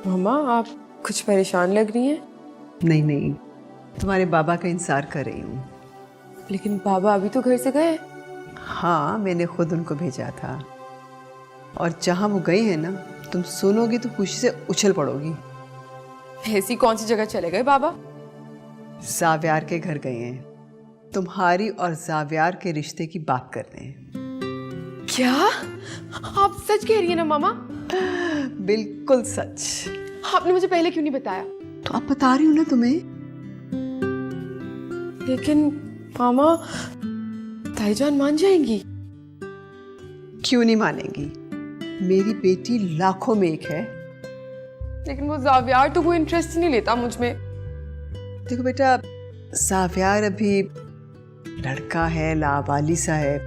मम्मा आप कुछ परेशान लग रही हैं। नहीं नहीं, तुम्हारे बाबा का इंतजार कर रही हूँ। लेकिन बाबा अभी तो घर से गए। हाँ, मैंने खुद उनको भेजा था। और जहाँ वो गए हैं ना, तुम सुनोगी तो खुशी से उछल पड़ोगी। ऐसी कौन सी जगह चले गए बाबा? जाव्यार के घर गए हैं। तुम्हारी और जाव्यार के रिश्ते की बात कर रहे हैं। क्या आप सच कह रही हैं ना मामा? बिल्कुल सच। आपने मुझे पहले क्यों नहीं बताया? तो अब बता रही हूँ ना तुम्हें। लेकिन मामा ताईजान मान जाएंगी? क्यों नहीं मानेगी? मेरी बेटी लाखों में एक है। लेकिन वो जाव्यार तो कोई इंटरेस्ट ही नहीं लेता मुझ में। देखो बेटा, जाव्यार अभी लड़का है, लावाली सा है।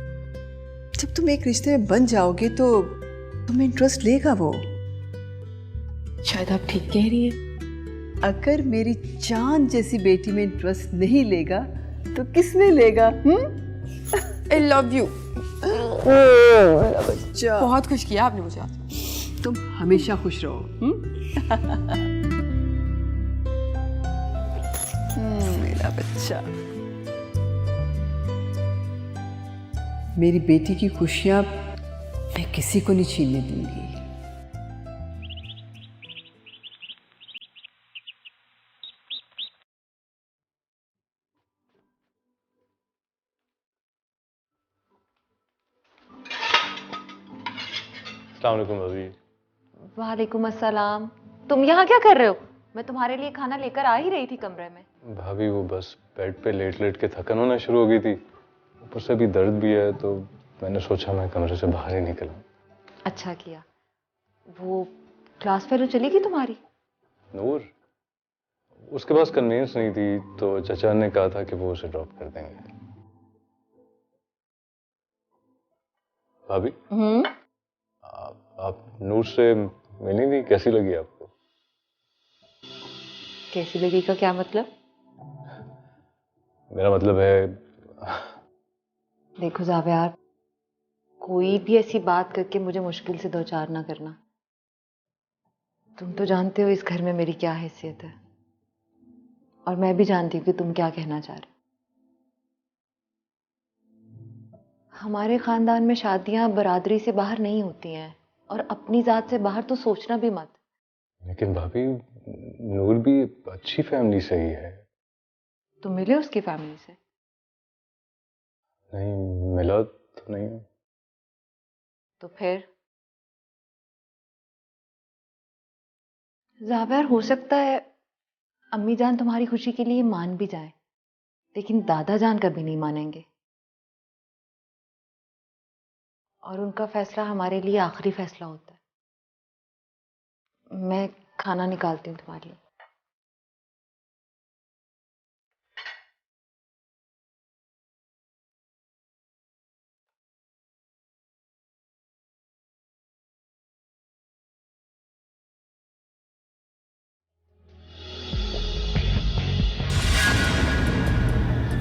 जब तुम एक रिश्ते में बन जाओगे तो तुम्हें इंटरेस्ट लेगा वो। शायद आप ठीक कह रही हैं। अगर मेरी चांद जैसी बेटी में इंटरेस्ट नहीं लेगा तो किसमें लेगा? I love you. बच्चा, बहुत खुश किया आपने मुझे आज। तुम हमेशा खुश रहो। मेरा बच्चा। मेरी बेटी की खुशियां मैं किसी को नहीं छीनने दूंगी। अस्सलाम वालेकुम भाभी। वालेकुम अस्सलाम। तुम यहाँ क्या कर रहे हो? मैं तुम्हारे लिए खाना लेकर आ ही रही थी कमरे में। भाभी वो बस बेड पे लेट लेट के थकन होना शुरू हो गई थी, ऊपर से अभी दर्द भी है, तो मैंने सोचा मैं कमरे से बाहर ही निकलूं। अच्छा किया। वो क्लास फेलो चलेगी तुम्हारी? नूर, उसके पास कन्वीनियंस नहीं थी तो चचा ने कहा था कि वो उसे ड्रॉप कर देंगे। भाभी आप नूर से मिली नहीं, कैसी लगी आपको? कैसी लगी का क्या मतलब? मेरा मतलब है देखो जावेयार, कोई भी ऐसी बात करके मुझे मुश्किल से दो चार ना करना। तुम तो जानते हो इस घर में मेरी क्या हैसियत है, और मैं भी जानती हूँ कि तुम क्या कहना चाह रहे हो। हमारे खानदान में शादियां बरादरी से बाहर नहीं होती हैं, और अपनी जात से बाहर तो सोचना भी मत। लेकिन भाभी नूर भी अच्छी फैमिली से ही है। तुम मिले उसकी फैमिली से? नहीं मिला तो नहीं। तो फिर जावेर, हो सकता है अम्मी जान तुम्हारी खुशी के लिए मान भी जाए, लेकिन दादा जान कभी नहीं मानेंगे, और उनका फैसला हमारे लिए आखिरी फैसला होता है। मैं खाना निकालती हूँ तुम्हारे लिए।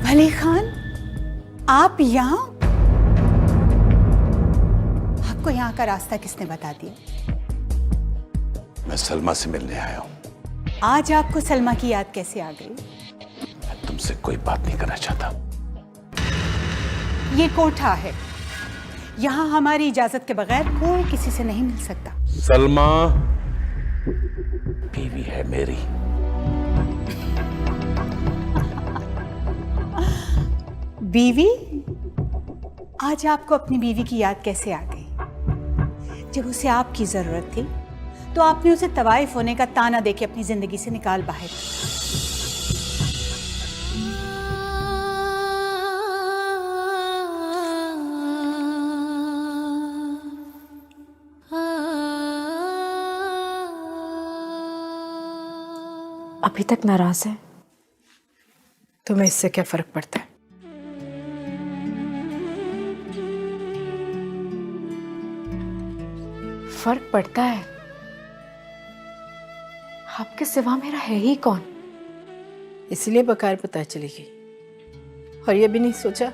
वली खान, आप यहाँ? आपको यहाँ का रास्ता किसने बता दिया? मैं सलमा से मिलने आया हूँ। आज आपको सलमा की याद कैसे आ गई? मैं तुमसे कोई बात नहीं करना चाहता। ये कोठा है, यहाँ हमारी इजाजत के बगैर कोई किसी से नहीं मिल सकता। सलमा बीवी है मेरी। बीवी? आज आपको अपनी बीवी की याद कैसे आ गई? जब उसे आपकी जरूरत थी तो आपने उसे तवाइफ होने का ताना देके अपनी जिंदगी से निकाल बाहर। अभी तक नाराज है, तुम्हें इससे क्या फर्क पड़ता है? फर्क पड़ता है। आपके सिवा मेरा है ही कौन? इसलिए बकार पता चली गई, और ये भी नहीं सोचा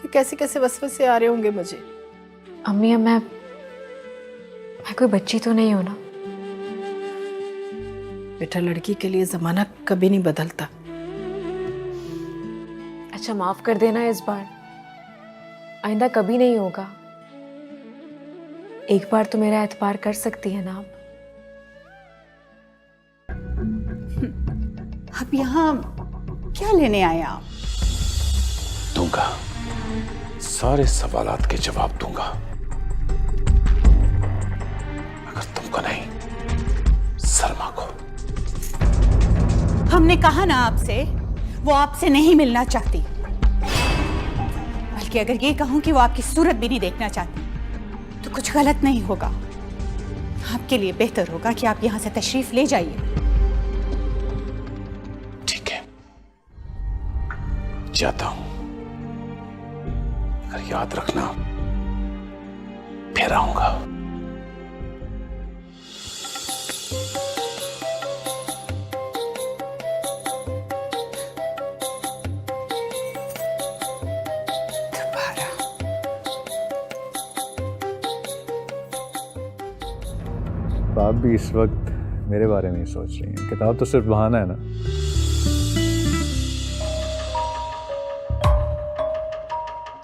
कि कैसे कैसे वसवसे आ रहे होंगे मुझे। अम्मी, मैं कोई बच्ची तो नहीं हूं ना? बेटा, लड़की के लिए जमाना कभी नहीं बदलता। अच्छा माफ कर देना इस बार, आइंदा कभी नहीं होगा। एक बार तो मेरा एतबार कर सकती है ना आप? अब यहाँ क्या लेने आए आप? दूंगा, सारे सवालात के जवाब दूंगा, मगर तुमको नहीं, सलमा को। हमने कहा ना आपसे, वो आपसे नहीं मिलना चाहती। बल्कि अगर ये कहूं कि वो आपकी सूरत भी नहीं देखना चाहती तो कुछ गलत नहीं होगा। आपके लिए बेहतर होगा कि आप यहां से तशरीफ ले जाइए। ठीक है, जाता हूं, मगर याद रखना फिर आऊंगा। आप भी इस वक्त मेरे बारे में ही सोच रही हैं। किताब तो सिर्फ बहाना है ना।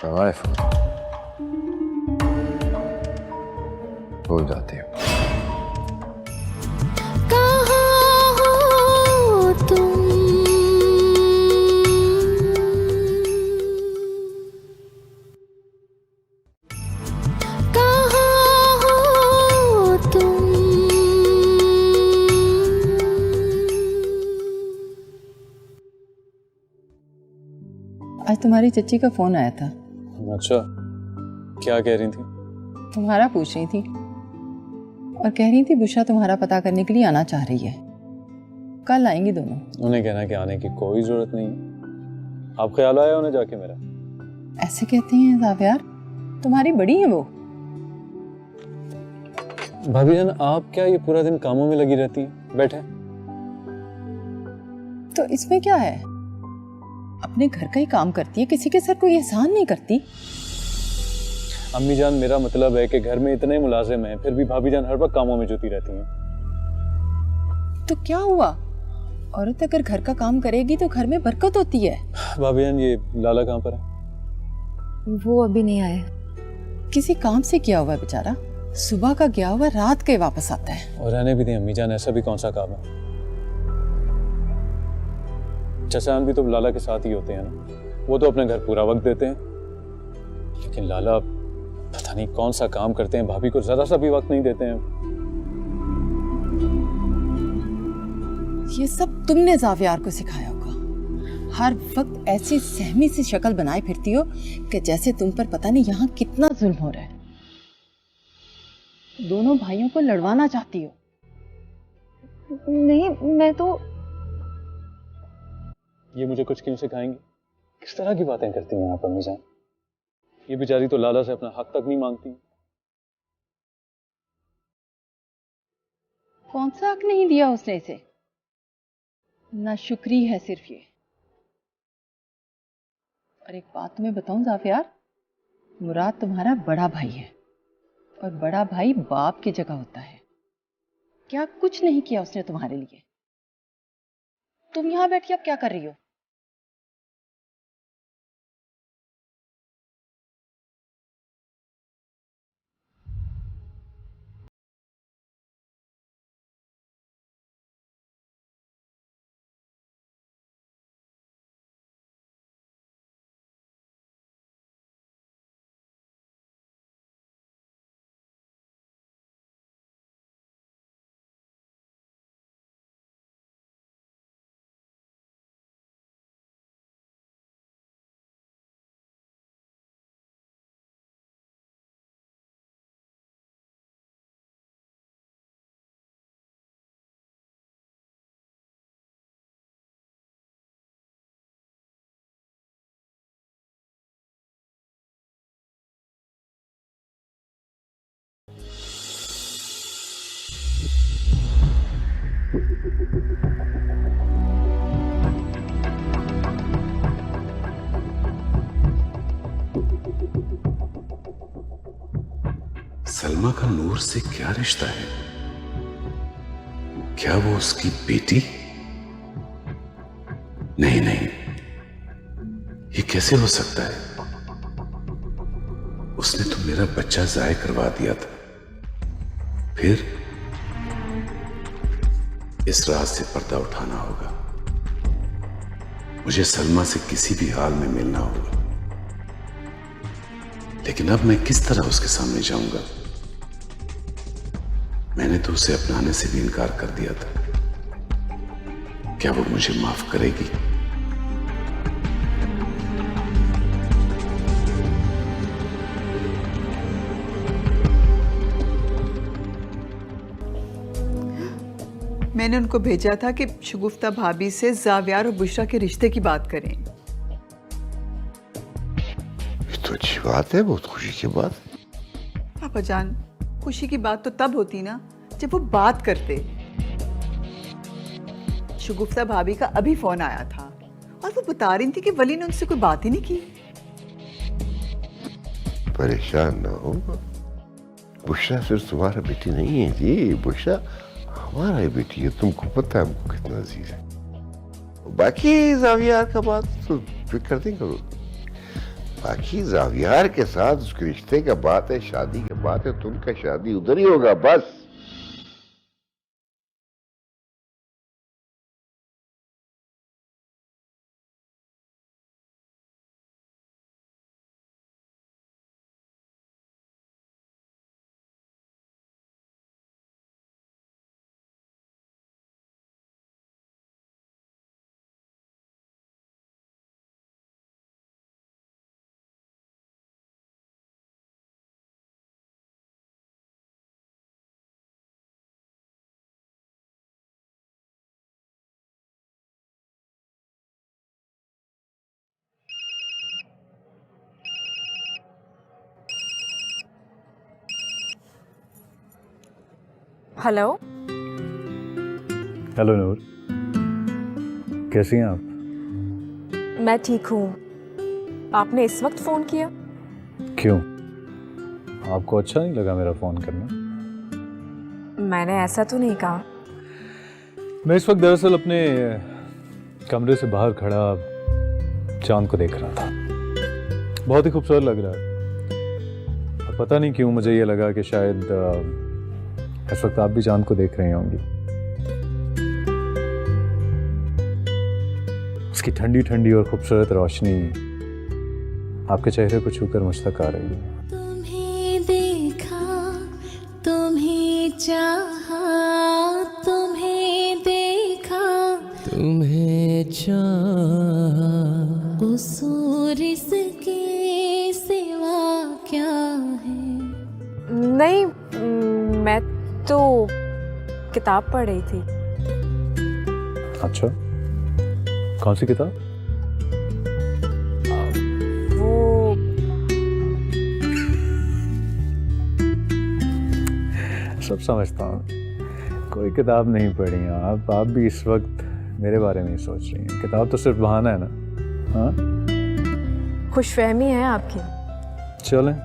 तवाइफ भूल जाती हो। आज तुम्हारी चच्ची का फोन आया था। अच्छा, क्या कह रही थी? तुम्हारा पूछ रही थी और कह रही थी बुशरा तुम्हारा पता करने के लिए आना चाह रही है। कल आएंगी दोनों। उन्हें कहना कि आने की कोई जरूरत नहीं है। आप ख्याल आया उन्हें जाके मेरा? ऐसे कहते हैं ज़ावियार, तुम्हारी बड़ी है वो। भाभी जान, आप क्या ये पूरा दिन कामों में लगी रहती हैं? बैठे। तो इसमें क्या है, अपने घर का ही काम करती है, किसी के सर कोई एहसान नहीं करती। अम्मी जान, मेरा मतलब है कि घर में इतने मुलाजिम हैं, फिर भी भाभी जान हर वक्त कामों में जुटी रहती हैं। तो क्या हुआ, औरत अगर घर का काम करेगी तो घर में बरकत होती है। भाभी जान, ये लाला कहाँ पर है? वो अभी नहीं आए। किसी काम से किया हुआ है बेचारा, सुबह का गया हुआ रात के वापस आता है। और रहने भी दें अम्मी जान, ऐसा भी कौन सा काम है? चचान भी तो लाला के साथ ही होते हैं ना, वो तो अपने घर पूरा वक्त देते हैं। लेकिन लाला पता नहीं कौन सा काम करते हैं, भाभी को जरा सा भी वक्त नहीं देते हैं। ये सब तुमने ज़ावियार को सिखाया होगा। हर वक्त ऐसी सहमी सी शक्ल बनाए फिरती हो कि जैसे तुम पर पता नहीं यहाँ कितना जुल्म हो रहा है। दोनों भाइयों को लड़वाना चाहती हो। नहीं, मैं तो ये मुझे कुछ क्यों सिखाएंगी? किस तरह की बातें करती हैं आप अम्मी जान? ये बेचारी तो लाला से अपना हक तक नहीं मांगती। कौन सा हक नहीं दिया उसने इसे? नाशुक्री है सिर्फ ये। और एक बात तुम्हें बताऊं ज़ावियार, मुराद तुम्हारा बड़ा भाई है और बड़ा भाई बाप की जगह होता है। क्या कुछ नहीं किया उसने तुम्हारे लिए? तुम यहां बैठी अब क्या कर रही हो? सलमा का नूर से क्या रिश्ता है? क्या वो उसकी बेटी? नहीं नहीं, ये कैसे हो सकता है? उसने तो मेरा बच्चा जाया करवा दिया था। फिर इस रात से पर्दा उठाना होगा। मुझे सलमा से किसी भी हाल में मिलना होगा। लेकिन अब मैं किस तरह उसके सामने जाऊंगा? मैंने तो उसे अपनाने से भी इनकार कर दिया था। क्या वो मुझे माफ करेगी? मैंने उनको भेजा था कि शगुफ्ता भाभी से जावियार और बुशरा के रिश्ते की बात करें। ये तो अच्छी बात है, बहुत खुशी की बात। पापा जान, खुशी की बात तो तब होती ना जब वो बात करते। शगुफ्ता भाभी का अभी फोन आया था और वो बता रही थी कि वली ने उनसे कोई बात ही नहीं की। परेशान ना हो, बुशरा सिर्फ तुम्हारा बेटी नहीं है जी, बुशरा हमारा ही बेटी है। तुमको पता है हमको कितना अजीज है। बाकी जावियार का बात तो फिक्र नहीं करो। बाकी जावियार के साथ उसके रिश्ते का बात है, शादी की बात है, तो उनका शादी उधर ही होगा बस। हेलो। हेलो नूर, कैसी हैं आप? मैं ठीक हूँ। आपने इस वक्त फ़ोन किया? क्यों, आपको अच्छा नहीं लगा मेरा फ़ोन करना? मैंने ऐसा तो नहीं कहा। मैं इस वक्त दरअसल अपने कमरे से बाहर खड़ा चांद को देख रहा था। बहुत ही खूबसूरत लग रहा है। और पता नहीं क्यों मुझे ये लगा कि शायद इस वक्त आप भी चांद को देख रही होंगी। उसकी ठंडी ठंडी और खूबसूरत रोशनी आपके चेहरे को छूकर मुझ तक आ रही है। तुम्हें देखा, तुम्हें चाहा, तुम्हें देखा, तुम्हें चाहा, कसूर इसके सिवा क्या है? नहीं, मैं तो किताब पढ़ रही थी। अच्छा, कौन सी किताब? वो सब समझता हूँ, कोई किताब नहीं पढ़ी हैं आप भी इस वक्त मेरे बारे में ही सोच रही हैं। किताब तो सिर्फ बहाना है ना। हाँ, खुशफहमी है आपकी। चलें,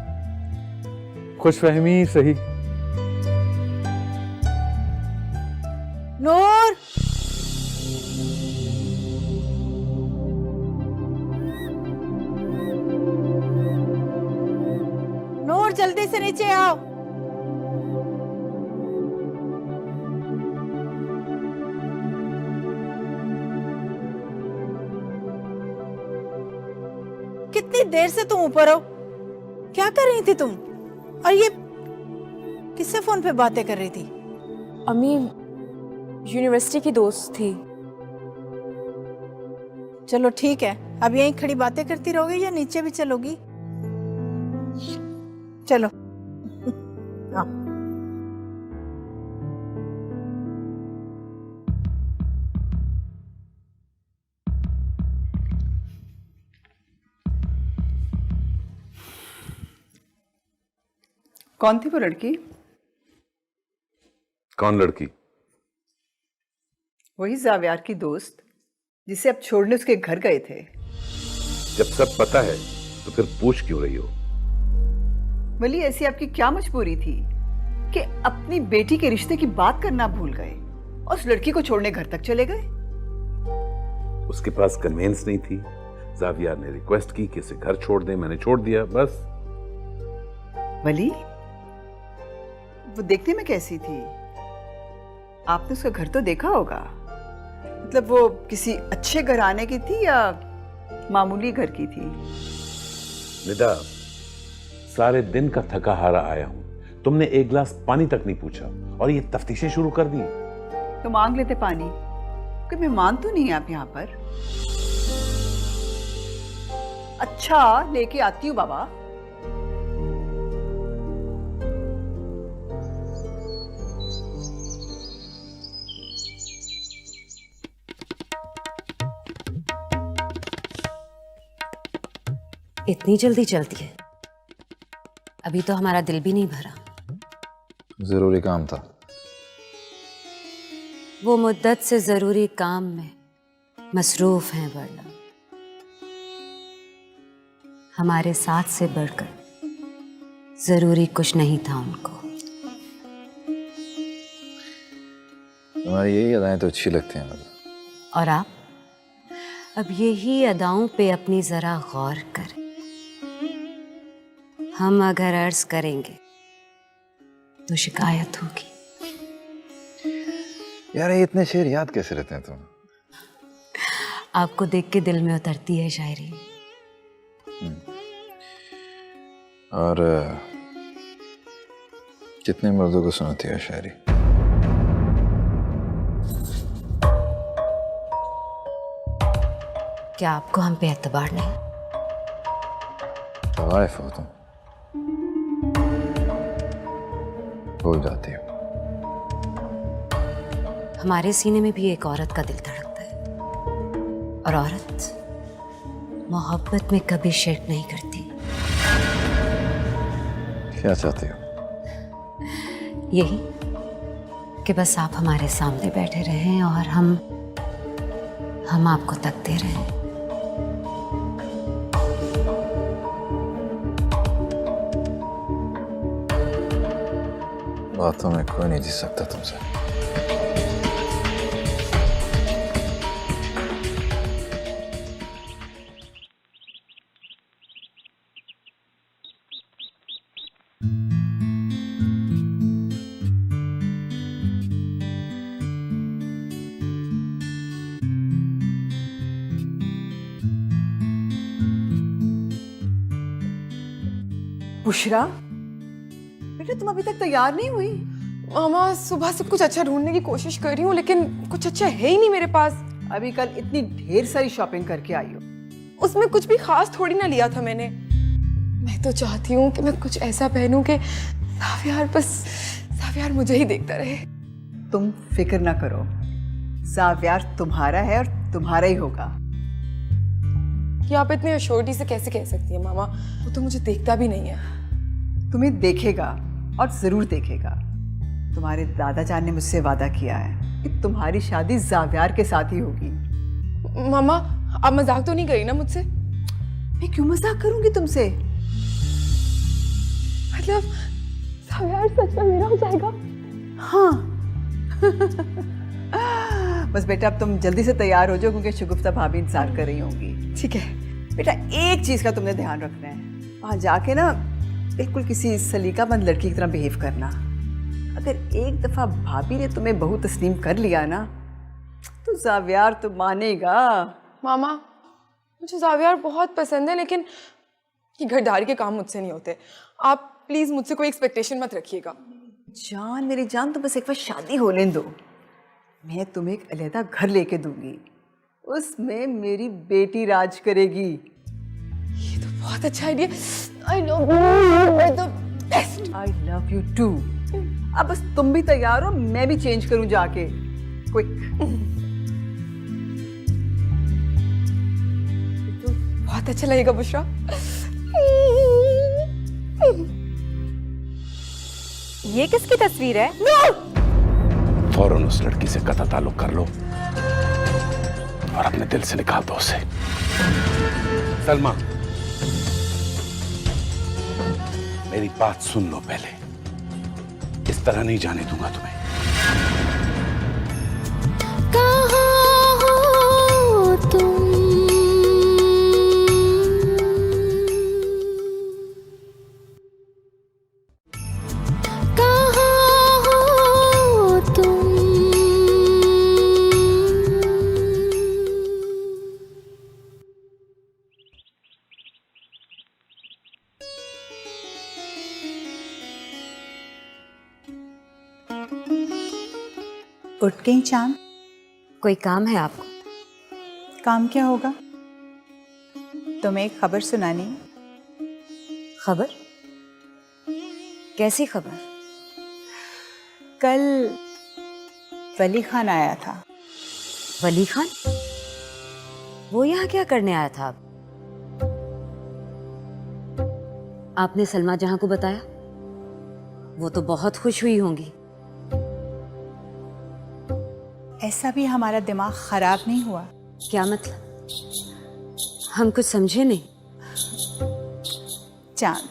खुशफहमी सही। नूर, नूर जल्दी से नीचे आओ। कितनी देर से तुम ऊपर हो? क्या कर रही थी तुम? और ये किससे फोन पे बातें कर रही थी? अम्मी यूनिवर्सिटी की दोस्त थी। चलो ठीक है, अब यहीं खड़ी बातें करती रहोगी या नीचे भी चलोगी? चलो। आओ। कौन थी वो लड़की? कौन लड़की? वही जावियार की दोस्त जिसे अब छोड़ने उसके घर गए थे। जब सब पता है तो फिर पूछ क्यों रही हो? वली, ऐसी आपकी क्या मजबूरी थी कि अपनी बेटी के रिश्ते की बात करना भूल गए? और उस लड़की को छोड़ने घर तक चले गए। उसके पास कन्वेंस नहीं थी। जावियर ने रिक्वेस्ट की कि इसे घर छोड़ दे, मैंने छोड़ दिया, बस। वली, वो देखने में कैसी थी? आपने उसका घर तो देखा होगा। मतलब वो किसी अच्छे घराने की थी या मामूली घर की थी? निदा, सारे दिन का थका हारा आया हूं, तुमने एक गिलास पानी तक नहीं पूछा और ये तफ्तीशें शुरू कर दी। तो मांग लेते पानी, कि मेहमान तो नहीं है आप यहाँ पर। अच्छा, लेके आती हूँ बाबा। इतनी जल्दी चलती है? अभी तो हमारा दिल भी नहीं भरा। जरूरी काम था। वो मुद्दत से जरूरी काम में मसरूफ हैं वरना हमारे साथ से बढ़कर जरूरी कुछ नहीं था उनको। तुम्हारी यही अदाएं तो अच्छी लगती हैं मुझे। और आप अब यही अदाओं पे अपनी जरा गौर करें। हम अगर अर्ज करेंगे तो शिकायत होगी। यार ये इतने शेर याद कैसे रहते हैं तुम? आपको देख के दिल में उतरती है शायरी। और कितने मर्दों को सुनाती है शायरी? क्या आपको हम पे एतबार नहीं? तवाइफ हो तुम, भूल जाती हो। हमारे सीने में भी एक औरत का दिल धड़कता है और औरत मोहब्बत में कभी शिर्क नहीं करती। क्या चाहती हो? यही कि बस आप हमारे सामने बैठे रहें और हम आपको तकते रहें। बातों में कोई नहीं जीत सकता तुमसे। बुशरा, बेटा तुम अभी तक तैयार नहीं हुई? मामा, सुबह से कुछ अच्छा ढूंढने की कोशिश कर रही हूँ लेकिन कुछ अच्छा है ही नहीं मेरे पास। अभी कल इतनी ढेर सारी शॉपिंग करके आई हो। उसमें कुछ भी खास थोड़ी ना लिया था मैंने। मैं तो चाहती हूँ कि मैं कुछ ऐसा पहनूं कि जावियार मुझे ही देखता रहे। तुम फिक्र ना करो, जावियार तुम्हारा है और तुम्हारा ही होगा। कि आप इतने अश्योरिटी से कैसे कह सकती है मामा? वो तो मुझे देखता भी नहीं है। तुम्हें देखेगा और जरूर देखेगा। तुम्हारे दादा जान ने मुझसे वादा किया है कि तुम्हारी शादी जावियार के साथ ही होगी। मामा, आप मजाक तो नहीं करी ना मुझसे? मैं क्यों मजाक करूंगी तुमसे? मतलब जावियार सच में मेरा हो जाएगा? हाँ। बस बेटा अब तुम जल्दी से तैयार हो जाओ क्योंकि शगुफ्ता भाभी इंतजार कर रही होंगी। ठीक है बेटा, एक चीज का तुमने ध्यान रखना है, वहां जाके ना बिल्कुल किसी सलीकामंद लड़की की तरह बिहेव करना। अगर एक दफा भाभी ने तुम्हें बहू तस्लीम कर लिया ना तो जावियार तो मानेगा। मामा, मुझे जावियार बहुत पसंद है लेकिन ये घरदारी के काम मुझसे नहीं होते। आप प्लीज मुझसे कोई एक्सपेक्टेशन मत रखिएगा। जान मेरी जान, तो बस एक बार शादी होने दो। मैं तुम्हें एक अलहदा घर लेके दूंगी, उसमें मेरी बेटी राज करेगी। ये तो बहुत अच्छा idea. I love you, you are the best. I love you too. अब बस तुम भी तैयार हो, मैं भी चेंज करूं जाके। क्विक। तो बहुत अच्छा लगेगा बुशरा। ये किसकी तस्वीर है? फौरन उस लड़की से कतई ताल्लुक कर लो और अपने दिल से निकाल दो उसे। सलमा, मेरी बात सुन लो पहले। इस तरह नहीं जाने दूंगा तुम्हें। कहाँ हो तुम? कहाँ हो तुम? उठ गई चांद? कोई काम है आपको? काम क्या होगा? तुम्हें एक खबर सुनानी है। खबर? कैसी खबर? कल वली खान आया था। वली खान? वो यहाँ क्या करने आया था? आपने सलमा जहां को बताया? वो तो बहुत खुश हुई होंगी। ऐसा भी हमारा दिमाग खराब नहीं हुआ। क्या मतलब? हम कुछ समझे नहीं। चांद,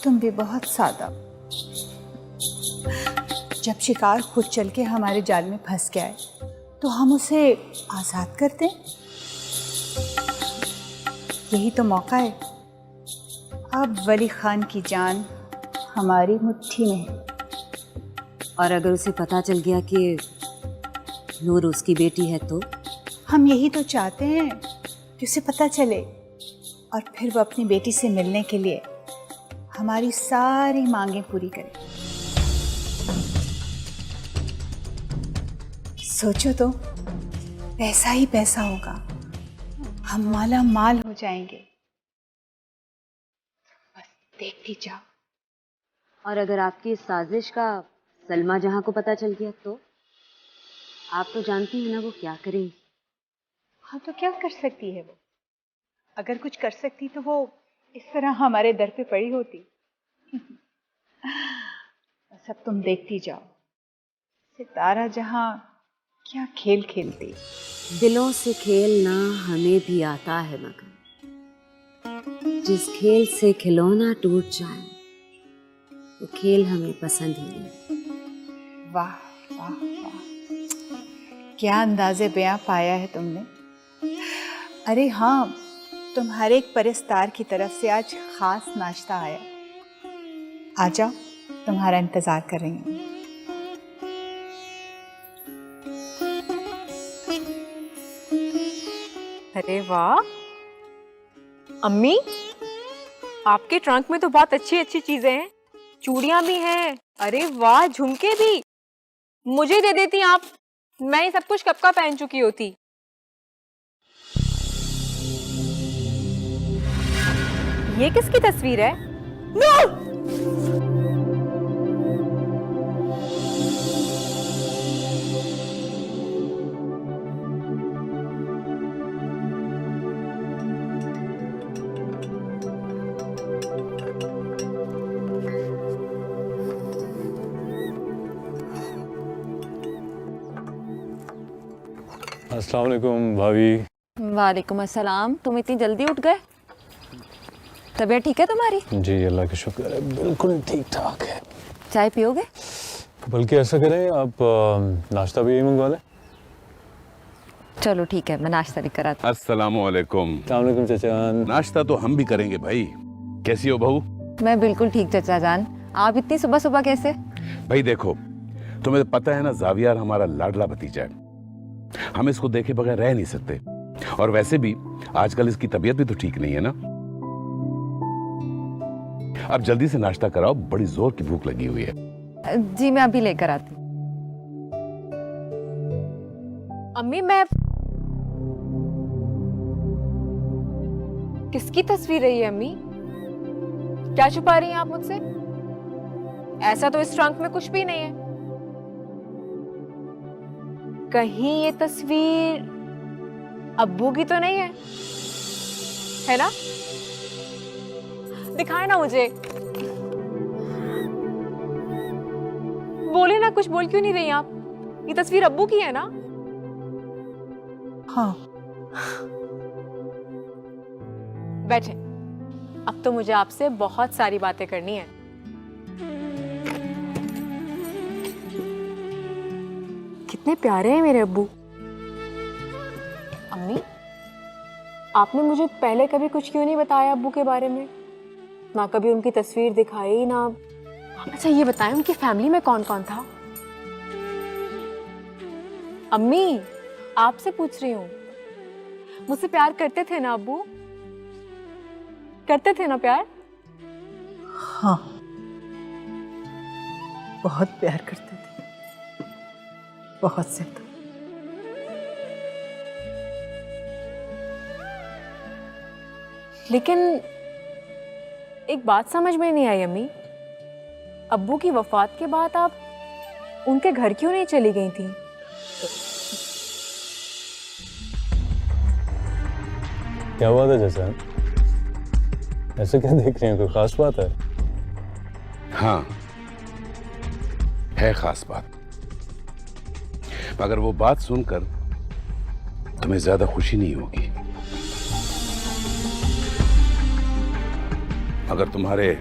तुम भी बहुत सादा। जब शिकार खुद चल के हमारे जाल में फंस गया है तो हम उसे आजाद कर दें? यही तो मौका है। अब वली खान की जान हमारी मुट्ठी में है। और अगर उसे पता चल गया कि नूर उसकी बेटी है तो? हम यही तो चाहते हैं कि उसे पता चले और फिर वो अपनी बेटी से मिलने के लिए हमारी सारी मांगें पूरी करे। सोचो तो, पैसा ही पैसा होगा, हम माला माल हो जाएंगे। बस देखती जाओ। और अगर आपकी इस साजिश का सलमा जहां को पता चल गया तो? आप तो जानती हैं ना वो क्या करेंगी। हाँ, तो क्या कर सकती है वो? अगर कुछ कर सकती तो वो इस तरह हमारे दर पे पड़ी होती। सब तुम देखती जाओ, सितारा जहां क्या खेल खेलती। दिलों से खेलना हमें भी आता है मगर जिस खेल से खिलौना टूट जाए वो खेल हमें पसंद ही नहीं। वाह वाह वाह, क्या अंदाजे बयां पाया है तुमने। अरे हाँ, तुम्हारे एक परस्तार की तरफ से आज खास नाश्ता आया। आ जाओ, तुम्हारा इंतजार कर रही हूँ। अरे वाह अम्मी, आपके ट्रंक में तो बहुत अच्छी अच्छी चीजें हैं। चूड़ियां भी हैं। अरे वाह, झुमके भी। मुझे दे देती आप, मैं ये सब कुछ कब का पहन चुकी होती। ये किसकी तस्वीर है? नो! अस्सलाम वालेकुम भाभी। वालेकुम अस्सलाम। तुम इतनी जल्दी उठ गए? तबीयत ठीक है तुम्हारी? जी अल्लाह का शुक्र है, बिल्कुल ठीक ठाक है। चाय पियोगे? बल्कि ऐसा करें, आप नाश्ता भी यही मंगवा लें। चलो ठीक है, मैं नाश्ता लेकर आती हूँ। अस्सलामु अलैकुम। अस्सलाम वालेकुम चाचा। नाश्ता तो हम भी करेंगे भाई। कैसी हो बहू? मैं बिल्कुल ठीक चाचा जान। आप इतनी सुबह सुबह कैसे? भाई देखो, तुम्हें पता है ना, जावियार हमारा लाडला भतीजा है। हम इसको देखे बगैर रह नहीं सकते। और वैसे भी आजकल इसकी तबीयत भी तो ठीक नहीं है ना। अब जल्दी से नाश्ता कराओ, बड़ी जोर की भूख लगी हुई है। जी मैं अभी लेकर आती हूँ। अम्मी, मैं किसकी तस्वीर है ये अम्मी? क्या छुपा रही हैं आप मुझसे? ऐसा तो इस ट्रंक में कुछ भी नहीं है। कहीं ये तस्वीर अब्बू की तो नहीं है ना? दिखाए ना मुझे। बोले ना, कुछ बोल क्यों नहीं रही आप? ये तस्वीर अब्बू की है ना? हाँ। बैठे। अब तो मुझे आपसे बहुत सारी बातें करनी है। कितने प्यारे हैं मेरे अब्बू। अम्मी, आपने मुझे पहले कभी कुछ क्यों नहीं बताया अब्बू के बारे में? ना कभी उनकी तस्वीर दिखाई ना। अच्छा ये बताएं, उनकी फैमिली में कौन कौन था? अम्मी, आपसे पूछ रही हूँ। मुझसे प्यार करते थे ना अब्बू? करते थे ना प्यार? हाँ, बहुत प्यार करते थे, बहुत से तो। लेकिन एक बात समझ में नहीं आई अम्मी, अब्बू की वफात के बाद आप उनके घर क्यों नहीं चली गई थी? क्या हुआ था जैसा? ऐसे क्या देख रहे हैं, कोई खास बात है? हाँ, है खास बात, मगर वो बात सुनकर तुम्हें ज्यादा खुशी नहीं होगी। अगर तुम्हारे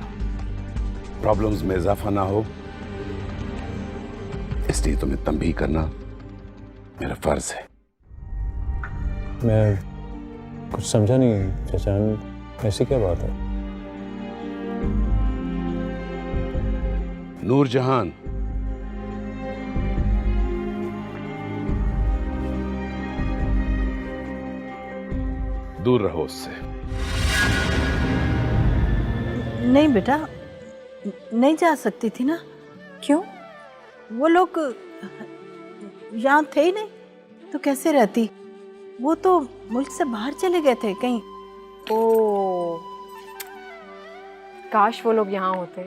प्रॉब्लम्स में इजाफा ना हो, इसलिए तुम्हें तंबीह करना मेरा फर्ज है। मैं कुछ समझा नहीं चाचा, ऐसी क्या बात है? नूरजहान, दूर रहो उससे। नहीं बेटा, नहीं जा सकती थी ना। क्यों? वो लोग यहाँ थे ही नहीं तो कैसे रहती? वो तो मुल्क से बाहर चले गए थे कहीं। ओ, काश वो लोग यहाँ होते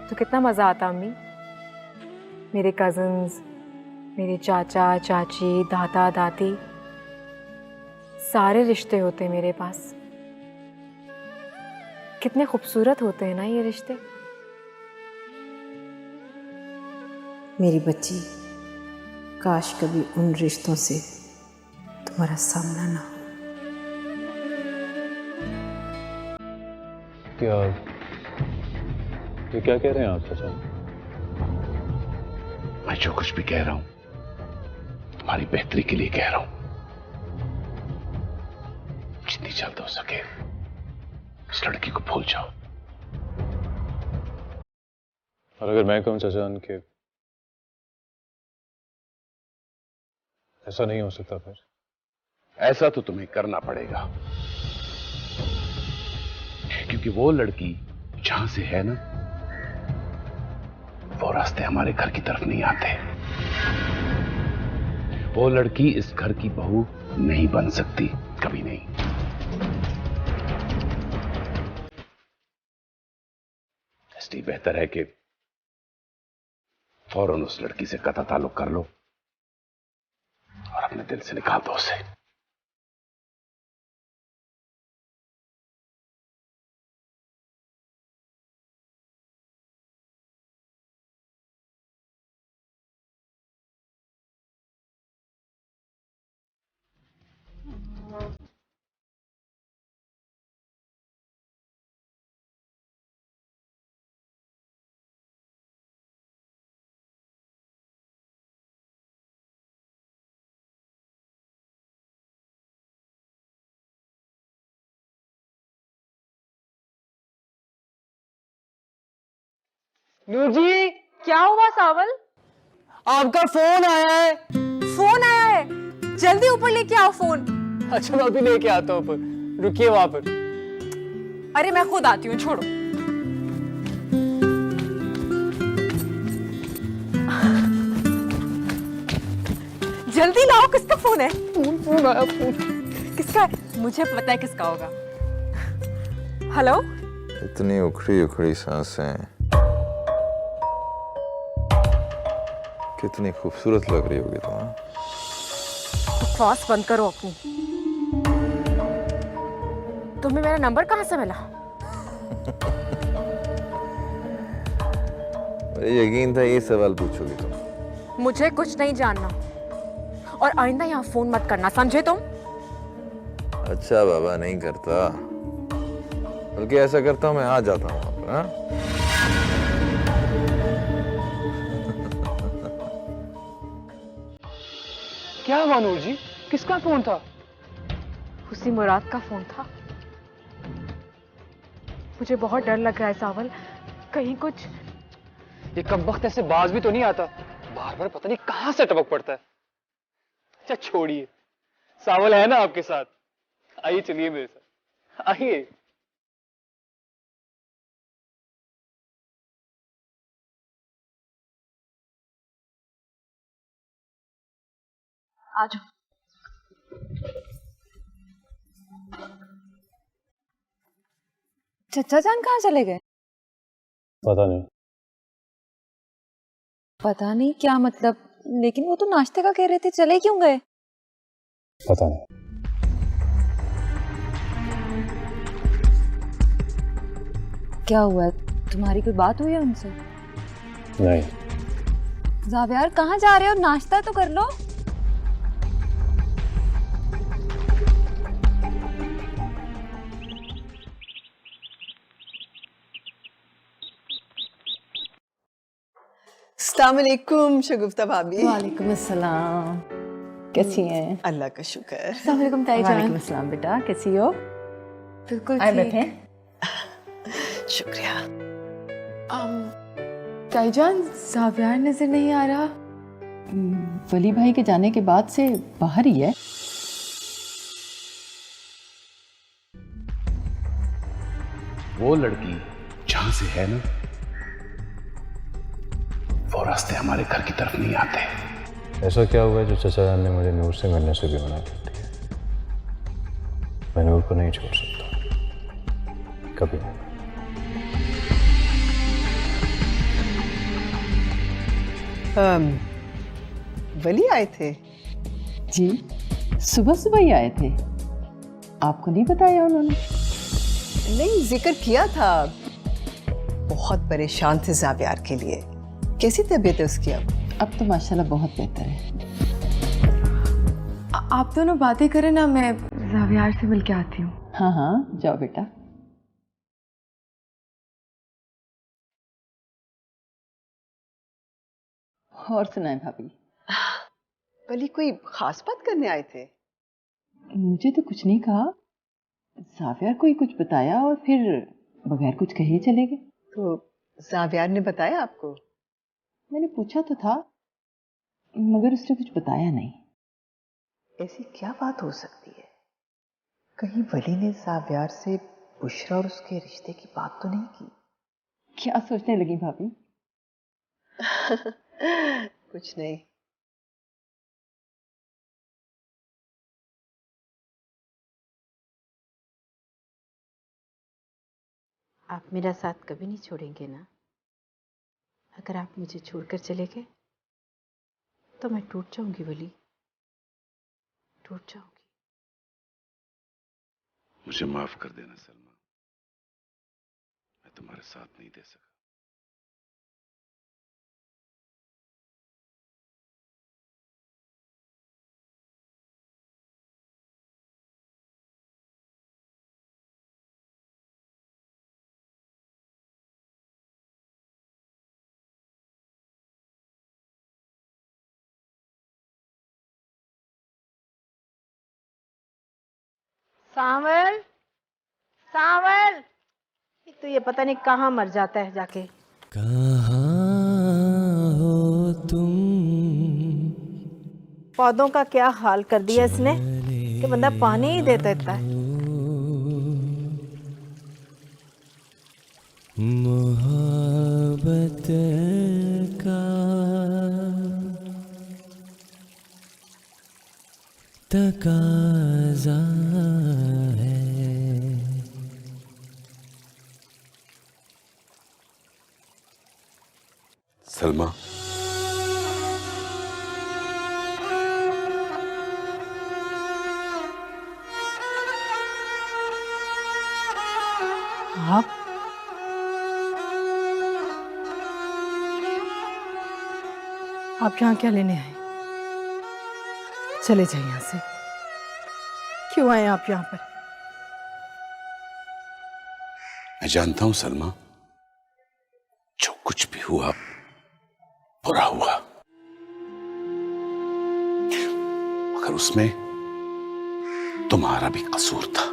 तो कितना मजा आता अम्मी। मेरे कजन्स, मेरे चाचा चाची, दादा दादी, सारे रिश्ते होते मेरे पास। कितने खूबसूरत होते हैं ना ये रिश्ते। मेरी बच्ची, काश कभी उन रिश्तों से तुम्हारा सामना ना हो। क्या कह रहे हैं आप चाचा? मैं जो कुछ भी कह रहा हूं तुम्हारी बेहतरी के लिए कह रहा हूं। जितनी जल्द हो सके इस लड़की को भूल जाओ। और अगर मैं कहूं चाचा के ऐसा नहीं हो सकता, फिर ऐसा तो तुम्हें करना पड़ेगा, क्योंकि वो लड़की जहां से है ना, वो रास्ते हमारे घर की तरफ नहीं आते। वो लड़की इस घर की बहू नहीं बन सकती, कभी नहीं। इसलिए बेहतर है कि फौरन उस लड़की से कता ताल्लुक कर लो और अपने दिल से निकाल दो उसे। नूर जी, क्या हुआ सावल? आपका फोन आया है। फोन आया है? जल्दी ऊपर लेके आओ फोन। अच्छा मैं अभी लेके आता हूँ, पर रुकिए वहां पर। अरे मैं खुद आती हूँ, छोड़ो। जल्दी लाओ, किसका फोन है? फोन आया, फोन। किसका है? मुझे पता है किसका होगा। हेलो? इतनी उखड़ी उखड़ी सांसें, कितनी खूबसूरत लग रही होगी तुम। बकवास बंद करो अपनी। तुम्हें मेरा नंबर कहाँ से मिला? मुझे यकीन था ये सवाल पूछोगी तुम। मुझे कुछ नहीं जानना, और आइंदा यहाँ फोन मत करना, समझे तुम? अच्छा बाबा, नहीं करता, बल्कि ऐसा करता हूँ, मैं आ जाता हूँ वहां पर। हाँ क्या हुआ नूर जी, किसका फोन था? उसी मुराद का फोन था। मुझे बहुत डर लग रहा है सावल, कहीं कुछ। ये कब वक्त ऐसे बाज भी तो नहीं आता, बार बार पता नहीं कहां से टपक पड़ता है। अच्छा छोड़िए, सावल है ना आपके साथ, आइए चलिए मेरे साथ, आइए। आ जाओ। चचा जान कहाँ चले गए? पता नहीं। पता नहीं क्या मतलब, लेकिन वो तो नाश्ते का कह रहे थे, चले क्यों गए? पता नहीं। क्या हुआ है? तुम्हारी कोई बात हुई है उनसे? नहीं। जावियार कहाँ जा रहे हो? नाश्ता तो कर लो। अस्सलाम वालेकुम शगुफ्ता भाभी। वालेकुम अस्सलाम। कैसी हैं? अल्लाह का शुक्र। अस्सलाम वालेकुम ताईजान। वालेकुम अस्सलाम बेटा, कैसी हो? बिल्कुल आए ठीक। बैठे। शुक्रिया। ताईजान जावियार नजर नहीं आ रहा। वली भाई के जाने के बाद से बाहर ही है। वो लड़की जहां से है ना, वो रास्ते हमारे घर की तरफ नहीं आते। ऐसा क्या हुआ है जो चचा जान ने मुझे नूर से मिलने से भी मना कर दिया? मैं नूर को नहीं छोड़ सकता, कभी नहीं। वली आए थे? जी, सुबह सुबह ही आए थे। आपको नहीं बताया उन्होंने? नहीं, जिक्र किया था। बहुत परेशान थे जावियार के लिए। कैसी तबीयत है उसकी अब? अब तो माशाल्लाह बहुत बेहतर है। आप दोनों बातें करें ना, मैं जावियार से मिल के आती हूँ। हाँ हाँ, जाओ बेटा। और सुनाए भाभी? वली कोई खास बात करने आए थे? मुझे तो कुछ नहीं कहा। जावियार को ही कुछ बताया और फिर बगैर कुछ कहे ही चले गए। तो जावियार ने बताया आपको? मैंने पूछा तो था, मगर उसने कुछ बताया नहीं। ऐसी क्या बात हो सकती है? कहीं वली ने जावियार से बुशरा और उसके रिश्ते की बात तो नहीं की? क्या सोचने लगी भाभी? कुछ नहीं। आप मेरा साथ कभी नहीं छोड़ेंगे ना? अगर आप मुझे छोड़कर चले गए तो मैं टूट जाऊंगी वली, टूट जाऊंगी। मुझे माफ कर देना सलमा, मैं तुम्हारे साथ नहीं दे सका। सावल, सावल, एक तो ये पता नहीं कहाँ मर जाता है जाके। कहाँ हो तुम, पौधों का क्या हाल कर दिया इसने कि बंदा पानी ही देता इतना है। मोहब्बत का तकाज़ा है। सलमा, आप यहाँ क्या लेने आए? चले जाइए यहाँ से। क्यों आए आप यहाँ पर? मैं जानता हूं सलमा, जो कुछ भी हुआ बुरा हुआ। मगर उसमें तुम्हारा भी कसूर था।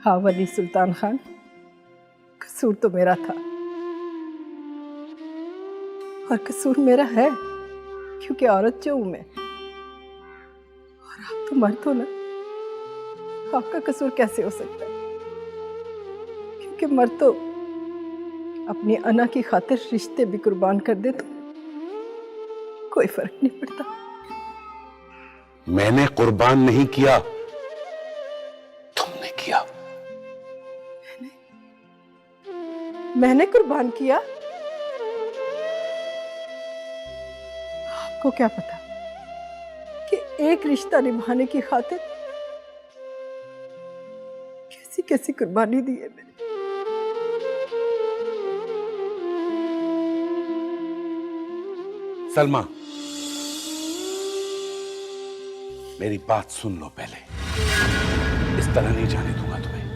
हाँ वली सुल्तान खान, कसूर तो मेरा था और कसूर मेरा है, क्योंकि औरत जो हूं मैं और आप तो मर्द हो ना, आपका कसूर कैसे हो सकता है? क्योंकि मर्द तो अपनी अना की खातिर रिश्ते भी कुर्बान कर दे तो कोई फर्क नहीं पड़ता। मैंने कुर्बान नहीं किया, तुमने किया। मैंने कुर्बान किया? आपको क्या पता कि एक रिश्ता निभाने की खातिर कैसी कैसी कुर्बानी दी है मैंने। सलमा, मेरी बात सुन लो पहले, इस तरह नहीं जाने दूंगा तुम्हें।